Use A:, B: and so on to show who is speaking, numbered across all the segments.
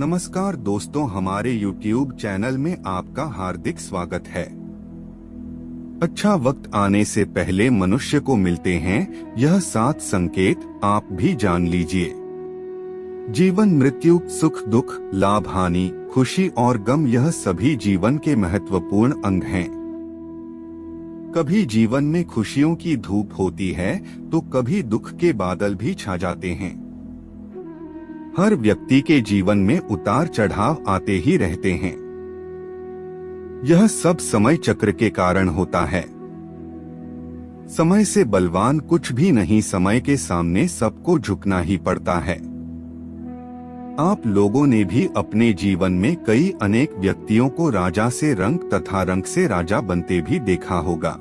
A: नमस्कार दोस्तों, हमारे YouTube चैनल में आपका हार्दिक स्वागत है। अच्छा वक्त आने से पहले मनुष्य को मिलते हैं यह 7 संकेत, आप भी जान लीजिए। जीवन, मृत्यु, सुख दुख, लाभ हानि, खुशी और गम, यह सभी जीवन के महत्वपूर्ण अंग हैं। कभी जीवन में खुशियों की धूप होती है तो कभी दुख के बादल भी छा जाते हैं। हर व्यक्ति के जीवन में उतार चढ़ाव आते ही रहते हैं। यह सब समय चक्र के कारण होता है। समय से बलवान कुछ भी नहीं, समय के सामने सबको झुकना ही पड़ता है। आप लोगों ने भी अपने जीवन में कई अनेक व्यक्तियों को राजा से रंक तथा रंक से राजा बनते भी देखा होगा।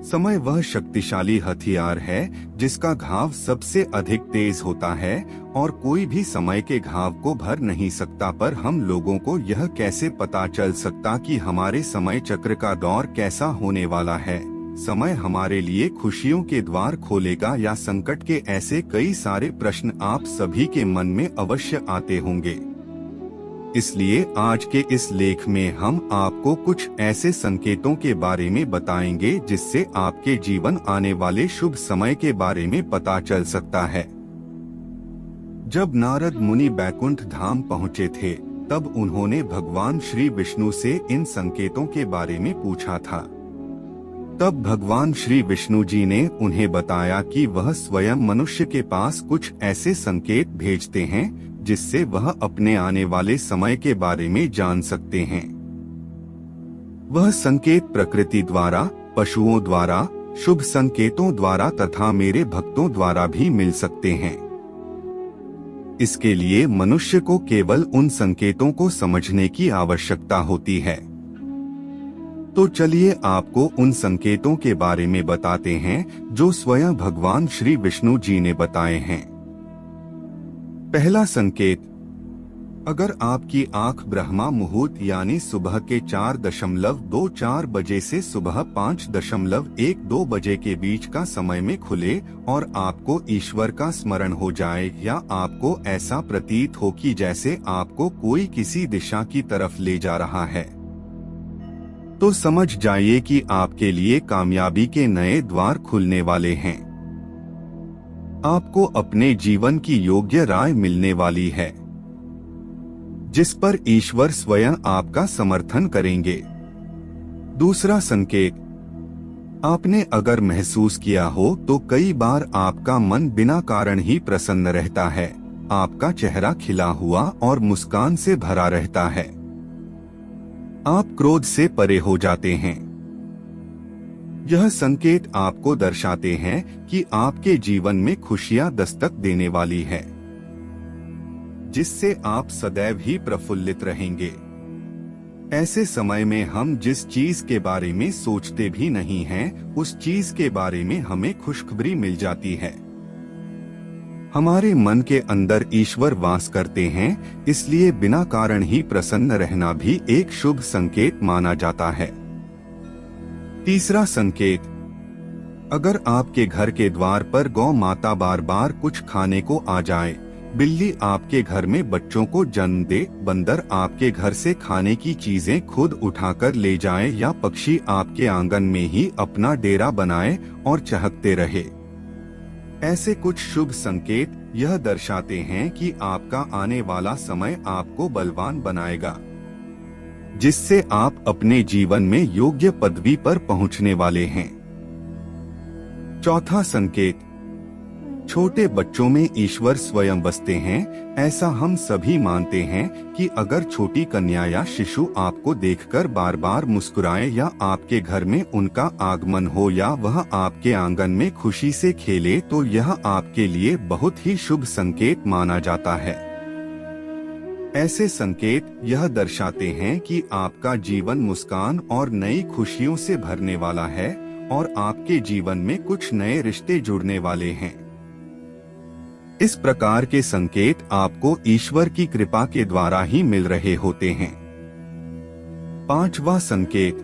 A: समय वह शक्तिशाली हथियार है जिसका घाव सबसे अधिक तेज होता है और कोई भी समय के घाव को भर नहीं सकता। पर हम लोगों को यह कैसे पता चल सकता कि हमारे समय चक्र का दौर कैसा होने वाला है? समय हमारे लिए खुशियों के द्वार खोलेगा या संकट के? ऐसे कई सारे प्रश्न आप सभी के मन में अवश्य आते होंगे। इसलिए आज के इस लेख में हम आपको कुछ ऐसे संकेतों के बारे में बताएंगे जिससे आपके जीवन आने वाले शुभ समय के बारे में पता चल सकता है। जब नारद मुनि बैकुंठ धाम पहुँचे थे तब उन्होंने भगवान श्री विष्णु से इन संकेतों के बारे में पूछा था। तब भगवान श्री विष्णु जी ने उन्हें बताया कि वह स्वयं मनुष्य के पास कुछ ऐसे संकेत भेजते हैं जिससे वह अपने आने वाले समय के बारे में जान सकते हैं। वह संकेत प्रकृति द्वारा, पशुओं द्वारा, शुभ संकेतों द्वारा तथा मेरे भक्तों द्वारा भी मिल सकते हैं। इसके लिए मनुष्य को केवल उन संकेतों को समझने की आवश्यकता होती है। तो चलिए आपको उन संकेतों के बारे में बताते हैं जो स्वयं भगवान श्री विष्णु जी ने बताए हैं। पहला संकेत, अगर आपकी आंख ब्रह्मा मुहूर्त यानी सुबह के 4.24 बजे से सुबह 5.12 बजे के बीच का समय में खुले और आपको ईश्वर का स्मरण हो जाए या आपको ऐसा प्रतीत हो कि जैसे आपको कोई किसी दिशा की तरफ ले जा रहा है, तो समझ जाइए कि आपके लिए कामयाबी के नए द्वार खुलने वाले हैं। आपको अपने जीवन की योग्य राय मिलने वाली है जिस पर ईश्वर स्वयं आपका समर्थन करेंगे। दूसरा संकेत, आपने अगर महसूस किया हो तो कई बार आपका मन बिना कारण ही प्रसन्न रहता है। आपका चेहरा खिला हुआ और मुस्कान से भरा रहता है। आप क्रोध से परे हो जाते हैं। यह संकेत आपको दर्शाते हैं कि आपके जीवन में खुशियां दस्तक देने वाली है, जिससे आप सदैव ही प्रफुल्लित रहेंगे। ऐसे समय में हम जिस चीज के बारे में सोचते भी नहीं हैं, उस चीज के बारे में हमें खुशखबरी मिल जाती है। हमारे मन के अंदर ईश्वर वास करते हैं, इसलिए बिना कारण ही प्रसन्न रहना भी एक शुभ संकेत माना जाता है। तीसरा संकेत, अगर आपके घर के द्वार पर गौ माता बार बार कुछ खाने को आ जाए, बिल्ली आपके घर में बच्चों को जन्म दे, बंदर आपके घर से खाने की चीजें खुद उठाकर ले जाए या पक्षी आपके आंगन में ही अपना डेरा बनाए और चहकते रहे, ऐसे कुछ शुभ संकेत यह दर्शाते हैं कि आपका आने वाला समय आपको बलवान बनाएगा, जिससे आप अपने जीवन में योग्य पदवी पर पहुंचने वाले हैं। चौथा संकेत, छोटे बच्चों में ईश्वर स्वयं बसते हैं। ऐसा हम सभी मानते हैं कि अगर छोटी कन्या या शिशु आपको देखकर बार बार मुस्कुराए या आपके घर में उनका आगमन हो या वह आपके आंगन में खुशी से खेले, तो यह आपके लिए बहुत ही शुभ संकेत माना जाता है। ऐसे संकेत यह दर्शाते हैं कि आपका जीवन मुस्कान और नई खुशियों से भरने वाला है और आपके जीवन में कुछ नए रिश्ते जुड़ने वाले हैं। इस प्रकार के संकेत आपको ईश्वर की कृपा के द्वारा ही मिल रहे होते हैं। पांचवा संकेत,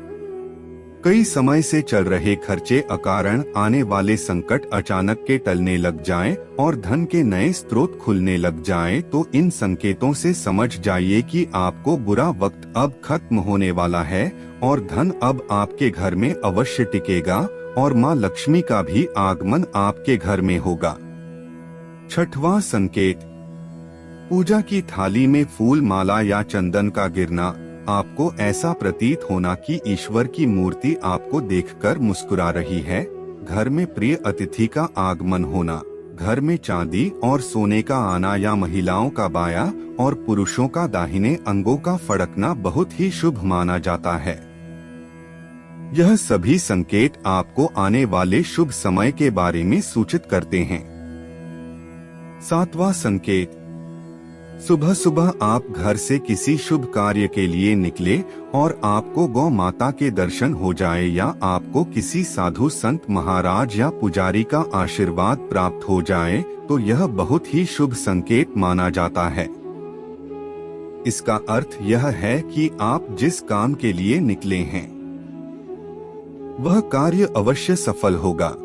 A: कई समय से चल रहे खर्चे अकारण आने वाले संकट अचानक के टलने लग जाएं और धन के नए स्रोत खुलने लग जाएं, तो इन संकेतों से समझ जाइए कि आपको बुरा वक्त अब खत्म होने वाला है और धन अब आपके घर में अवश्य टिकेगा और माँ लक्ष्मी का भी आगमन आपके घर में होगा। छठवां संकेत, पूजा की थाली में फूल माला या चंदन का गिरना। आपको ऐसा प्रतीत होना कि ईश्वर की मूर्ति आपको देखकर मुस्कुरा रही है। घर में प्रिय अतिथि का आगमन होना, घर में चांदी और सोने का आना या महिलाओं का बायां और पुरुषों का दाहिने अंगों का फड़कना बहुत ही शुभ माना जाता है। यह सभी संकेत आपको आने वाले शुभ समय के बारे में सूचित करते हैं। सातवां संकेत, सुबह सुबह आप घर से किसी शुभ कार्य के लिए निकले और आपको गौ माता के दर्शन हो जाए या आपको किसी साधु संत महाराज या पुजारी का आशीर्वाद प्राप्त हो जाए, तो यह बहुत ही शुभ संकेत माना जाता है। इसका अर्थ यह है कि आप जिस काम के लिए निकले हैं वह कार्य अवश्य सफल होगा।